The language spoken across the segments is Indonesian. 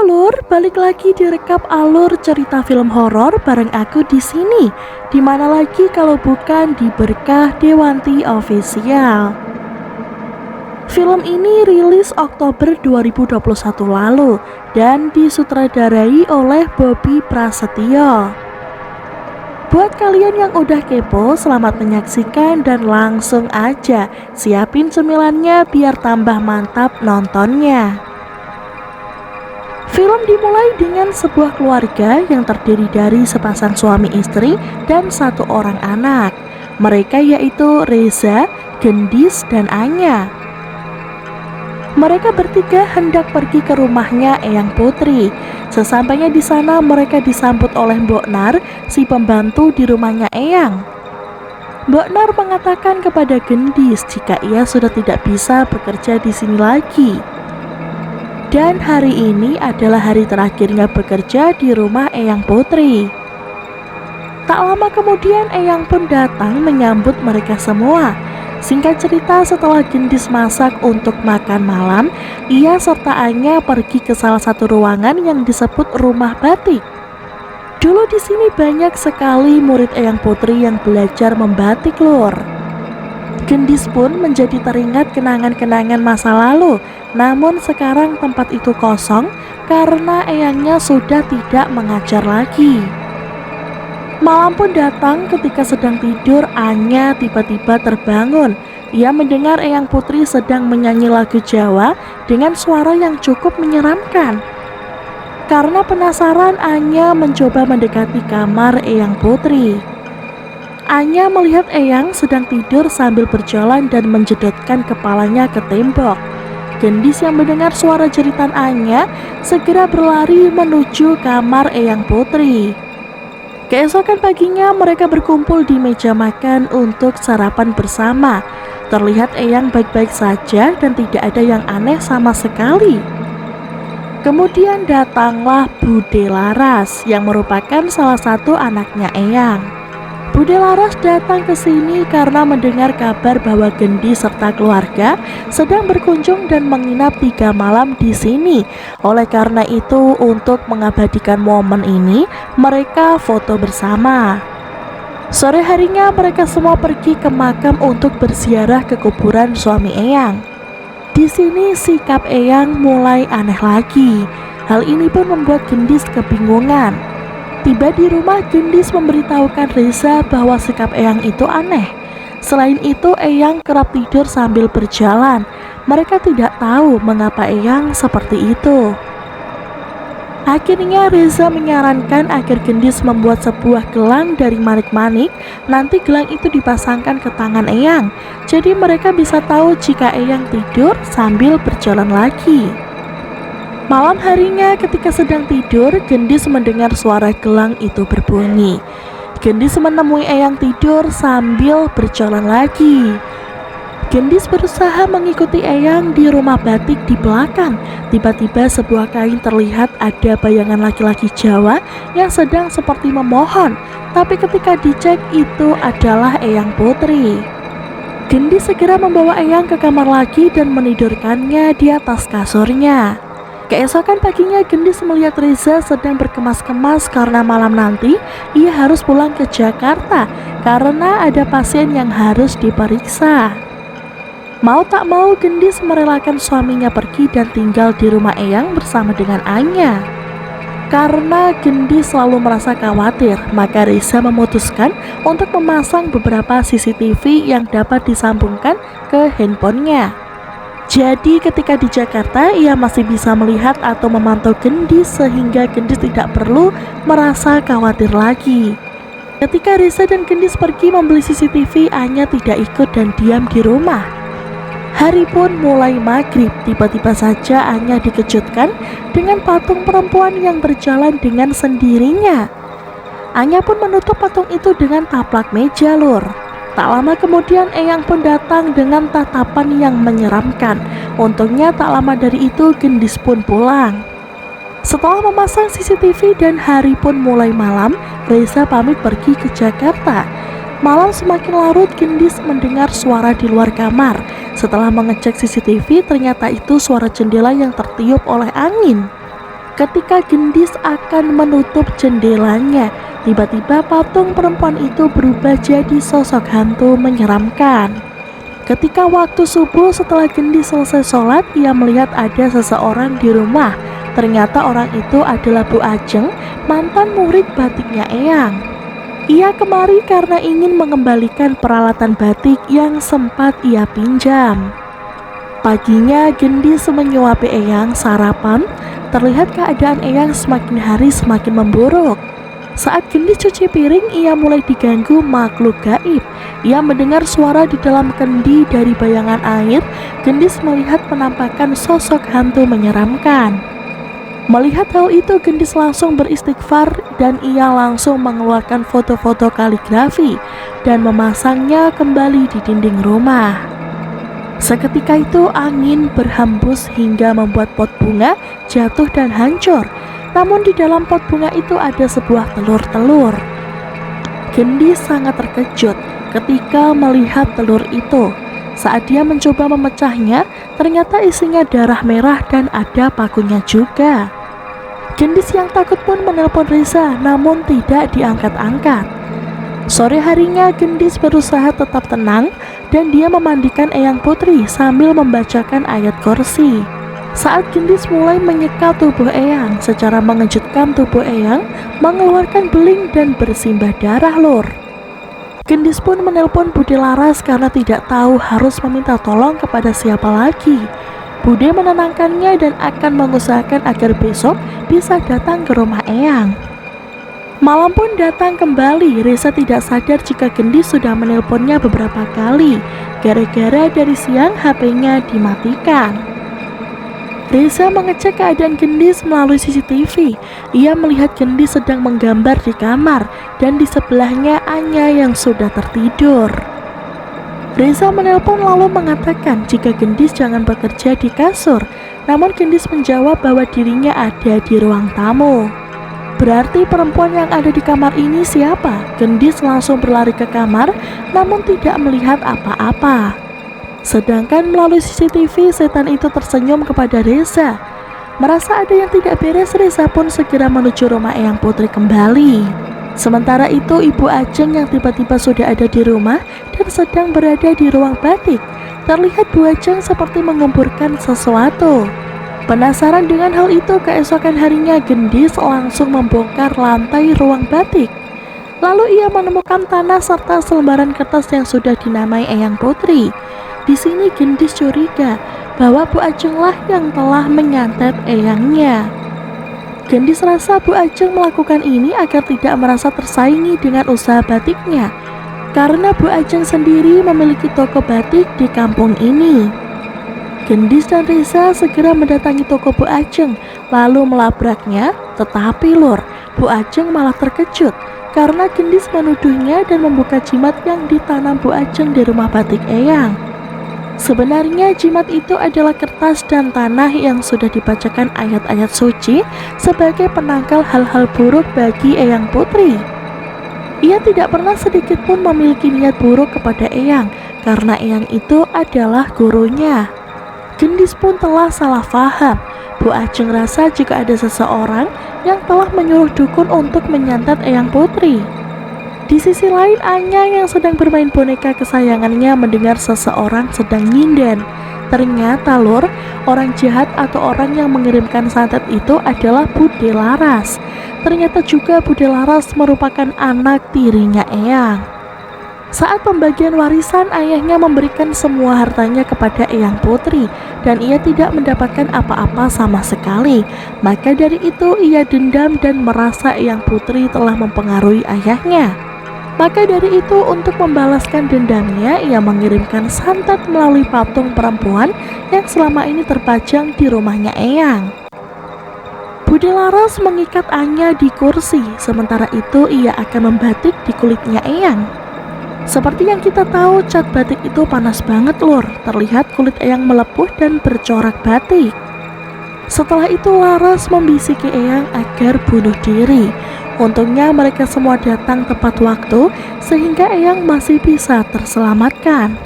Lur, balik lagi di rekap alur cerita film horor bareng aku di sini. Di mana lagi kalau bukan di Berkah Dewanti Official. Film ini rilis Oktober 2021 lalu dan disutradarai oleh Bobby Prasetyo. Buat kalian yang udah kepo, selamat menyaksikan dan langsung aja siapin cemilannya biar tambah mantap nontonnya. Film dimulai dengan sebuah keluarga yang terdiri dari sepasang suami istri dan satu orang anak. Mereka yaitu Reza, Gendis, dan Anya. Mereka bertiga hendak pergi ke rumahnya Eyang Putri. Sesampainya di sana mereka disambut oleh Mbok Nar, si pembantu di rumahnya Eyang. Mbok Nar mengatakan kepada Gendis jika ia sudah tidak bisa bekerja di sini lagi. Dan hari ini adalah hari terakhirnya bekerja di rumah Eyang Putri. Tak lama kemudian Eyang pun datang menyambut mereka semua. Singkat cerita, setelah Gendis masak untuk makan malam, ia serta Anya pergi ke salah satu ruangan yang disebut rumah batik. Dulu di sini banyak sekali murid Eyang Putri yang belajar membatik, Lur. Gendis pun menjadi teringat kenangan-kenangan masa lalu. Namun sekarang tempat itu kosong karena Eyangnya sudah tidak mengajar lagi. Malam pun datang ketika sedang tidur, Anya tiba-tiba terbangun. Ia mendengar Eyang Putri sedang menyanyi lagu Jawa dengan suara yang cukup menyeramkan. Karena penasaran, Anya mencoba mendekati kamar Eyang Putri. Anya melihat Eyang sedang tidur sambil berjalan dan menjedotkan kepalanya ke tembok. Gendis yang mendengar suara jeritan Anya segera berlari menuju kamar Eyang Putri. Keesokan paginya mereka berkumpul di meja makan untuk sarapan bersama. Terlihat Eyang baik-baik saja dan tidak ada yang aneh sama sekali. Kemudian datanglah Bude Laras yang merupakan salah satu anaknya Eyang. Bude Laras datang ke sini karena mendengar kabar bahwa Gendis serta keluarga sedang berkunjung dan menginap 3 malam di sini. Oleh karena itu, untuk mengabadikan momen ini, mereka foto bersama. Sore harinya mereka semua pergi ke makam untuk berziarah ke kuburan suami Eyang. Di sini sikap Eyang mulai aneh lagi. Hal ini pun membuat Gendis kebingungan. Tiba di rumah, Gendis memberitahukan Reza bahwa sikap Eyang itu aneh. Selain itu, Eyang kerap tidur sambil berjalan. Mereka tidak tahu mengapa Eyang seperti itu. Akhirnya Reza menyarankan agar Gendis membuat sebuah gelang dari manik-manik. Nanti gelang itu dipasangkan ke tangan Eyang. Jadi mereka bisa tahu jika Eyang tidur sambil berjalan lagi. Malam harinya ketika sedang tidur, Gendis mendengar suara gelang itu berbunyi. Gendis menemui Eyang tidur sambil berjalan lagi. Gendis berusaha mengikuti Eyang di rumah batik di belakang. Tiba-tiba sebuah kain terlihat ada bayangan laki-laki Jawa yang sedang seperti memohon. Tapi ketika dicek, itu adalah Eyang Putri. Gendis segera membawa Eyang ke kamar lagi dan menidurkannya di atas kasurnya. Keesokan paginya Gendis melihat Reza sedang berkemas-kemas karena malam nanti ia harus pulang ke Jakarta karena ada pasien yang harus diperiksa. Mau tak mau Gendis merelakan suaminya pergi dan tinggal di rumah Eyang bersama dengan Anya. Karena Gendis selalu merasa khawatir, maka Reza memutuskan untuk memasang beberapa CCTV yang dapat disambungkan ke handphonenya. Jadi ketika di Jakarta ia masih bisa melihat atau memantau Gendis sehingga Gendis tidak perlu merasa khawatir lagi. Ketika Reza dan Gendis pergi membeli CCTV, Anya tidak ikut dan diam di rumah. Hari pun mulai maghrib, tiba-tiba saja Anya dikejutkan dengan patung perempuan yang berjalan dengan sendirinya. Anya pun menutup patung itu dengan taplak meja, Lur. Tak lama kemudian Eyang pun datang dengan tatapan yang menyeramkan. Untungnya tak lama dari itu Gendis pun pulang. Setelah memasang CCTV dan hari pun mulai malam, Reza pamit pergi ke Jakarta. Malam semakin larut, Gendis mendengar suara di luar kamar. Setelah mengecek CCTV, ternyata itu suara jendela yang tertiup oleh angin. Ketika Gendis akan menutup jendelanya, tiba-tiba patung perempuan itu berubah jadi sosok hantu menyeramkan. Ketika waktu subuh setelah Gendis selesai sholat, ia melihat ada seseorang di rumah. Ternyata orang itu adalah Bu Ajeng, mantan murid batiknya Eyang. Ia kemari karena ingin mengembalikan peralatan batik yang sempat ia pinjam. Paginya Gendis menyuapi Eyang sarapan. Terlihat keadaan Eyang semakin hari semakin memburuk. Saat Gendis cuci piring, ia mulai diganggu makhluk gaib. Ia mendengar suara di dalam kendi dari bayangan air. Gendis melihat penampakan sosok hantu menyeramkan. Melihat hal itu, Gendis langsung beristighfar dan ia langsung mengeluarkan foto-foto kaligrafi dan memasangnya kembali di dinding rumah. Seketika itu angin berhembus hingga membuat pot bunga jatuh dan hancur. Namun di dalam pot bunga itu ada sebuah telur-telur. Gendis sangat terkejut ketika melihat telur itu. Saat dia mencoba memecahnya, ternyata isinya darah merah dan ada pakunya juga. Gendis yang takut pun menelpon Reza, namun tidak diangkat-angkat. Sore harinya Gendis berusaha tetap tenang dan dia memandikan Eyang Putri sambil membacakan ayat kursi. Saat Gendis mulai menyeka tubuh Eyang, secara mengejutkan tubuh Eyang mengeluarkan beling dan bersimbah darah lur. Gendis pun menelpon Bude Laras karena tidak tahu harus meminta tolong kepada siapa lagi. Bude menenangkannya dan akan mengusahakan agar besok bisa datang ke rumah Eyang. Malam pun datang kembali. Reza tidak sadar jika Gendis sudah menelponnya beberapa kali. Gara-gara dari siang HP-nya dimatikan. Reza mengecek keadaan Gendis melalui CCTV. Ia melihat Gendis sedang menggambar di kamar dan di sebelahnya Anya yang sudah tertidur. Reza menelpon lalu mengatakan jika Gendis jangan bekerja di kasur. Namun Gendis menjawab bahwa dirinya ada di ruang tamu. Berarti perempuan yang ada di kamar ini siapa? Gendis langsung berlari ke kamar namun tidak melihat apa-apa. Sedangkan melalui CCTV setan itu tersenyum kepada Reza. Merasa ada yang tidak beres, Reza pun segera menuju rumah Eyang Putri kembali. Sementara itu Ibu Ajeng yang tiba-tiba sudah ada di rumah dan sedang berada di ruang batik. Terlihat Bu Ajeng seperti mengumpulkan sesuatu. Penasaran dengan hal itu, keesokan harinya Gendis langsung membongkar lantai ruang batik. Lalu ia menemukan tanah serta selembaran kertas yang sudah dinamai Eyang Putri. Di sini Gendis curiga bahwa Bu Ajenglah yang telah menyantet Eyangnya. Gendis rasa Bu Ajeng melakukan ini agar tidak merasa tersaingi dengan usaha batiknya, karena Bu Ajeng sendiri memiliki toko batik di kampung ini. Gendis dan Reza segera mendatangi toko Bu Ajeng lalu melabraknya, tetapi lur, Bu Ajeng malah terkejut karena Gendis menuduhnya dan membuka jimat yang ditanam Bu Ajeng di rumah batik Eyang. Sebenarnya jimat itu adalah kertas dan tanah yang sudah dibacakan ayat-ayat suci sebagai penangkal hal-hal buruk bagi Eyang Putri. Ia tidak pernah sedikit pun memiliki niat buruk kepada Eyang karena Eyang itu adalah gurunya. Gendis pun telah salah paham. Bu Ajeng rasa jika ada seseorang yang telah menyuruh dukun untuk menyantet Eyang Putri. Di sisi lain, Anya yang sedang bermain boneka kesayangannya mendengar seseorang sedang nyinden. Ternyata lur, orang jahat atau orang yang mengirimkan santet itu adalah Bude Laras. Ternyata juga Bude Laras merupakan anak tirinya Eyang. Saat pembagian warisan, ayahnya memberikan semua hartanya kepada Eyang Putri dan ia tidak mendapatkan apa-apa sama sekali. Maka dari itu ia dendam dan merasa Eyang Putri telah mempengaruhi ayahnya. Maka dari itu untuk membalaskan dendamnya, ia mengirimkan santet melalui patung perempuan yang selama ini terpajang di rumahnya Eyang. Bude Laras mengikat Anya di kursi, sementara itu ia akan membatik di kulitnya Eyang. Seperti yang kita tahu, cat batik itu panas banget lur. Terlihat kulit Eyang melepuh dan bercorak batik. Setelah itu Laras membisiki Eyang agar bunuh diri. Untungnya mereka semua datang tepat waktu sehingga Eyang masih bisa terselamatkan.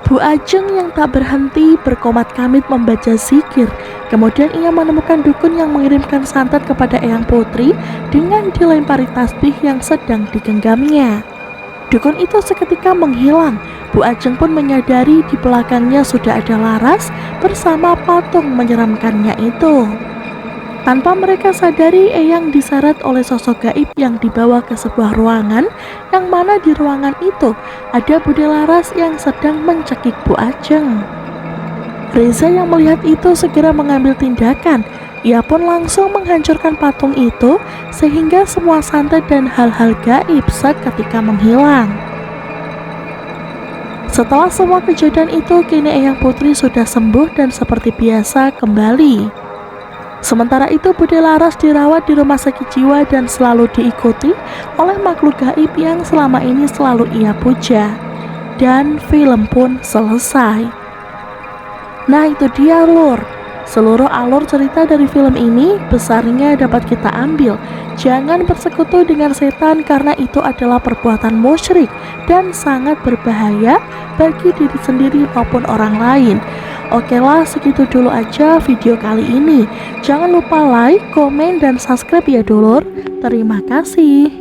Bu Ajeng yang tak berhenti berkomat kamit membaca zikir. Kemudian ia menemukan dukun yang mengirimkan santet kepada Eyang Putri dengan dilempari tasbih yang sedang digenggamnya. Dukun itu seketika menghilang. Bu Ajeng pun menyadari di belakangnya sudah ada Laras bersama patung menyeramkannya itu. Tanpa mereka sadari, Eyang diseret oleh sosok gaib yang dibawa ke sebuah ruangan, yang mana di ruangan itu ada Bude Laras yang sedang mencekik Bu Ajeng. Reza yang melihat itu segera mengambil tindakan. Ia pun langsung menghancurkan patung itu sehingga semua santet dan hal-hal gaib seketika menghilang. Setelah semua kejadian itu, kini Eyang Putri sudah sembuh dan seperti biasa kembali. Sementara itu Bude Laras dirawat di rumah sakit jiwa dan selalu diikuti oleh makhluk gaib yang selama ini selalu ia puja. Dan film pun selesai. Nah itu dia lur, seluruh alur cerita dari film ini besarnya dapat kita ambil. Jangan bersekutu dengan setan karena itu adalah perbuatan musyrik dan sangat berbahaya bagi diri sendiri maupun orang lain. Oke lah, segitu dulu aja video kali ini. Jangan lupa like, komen, dan subscribe ya dulur. Terima kasih.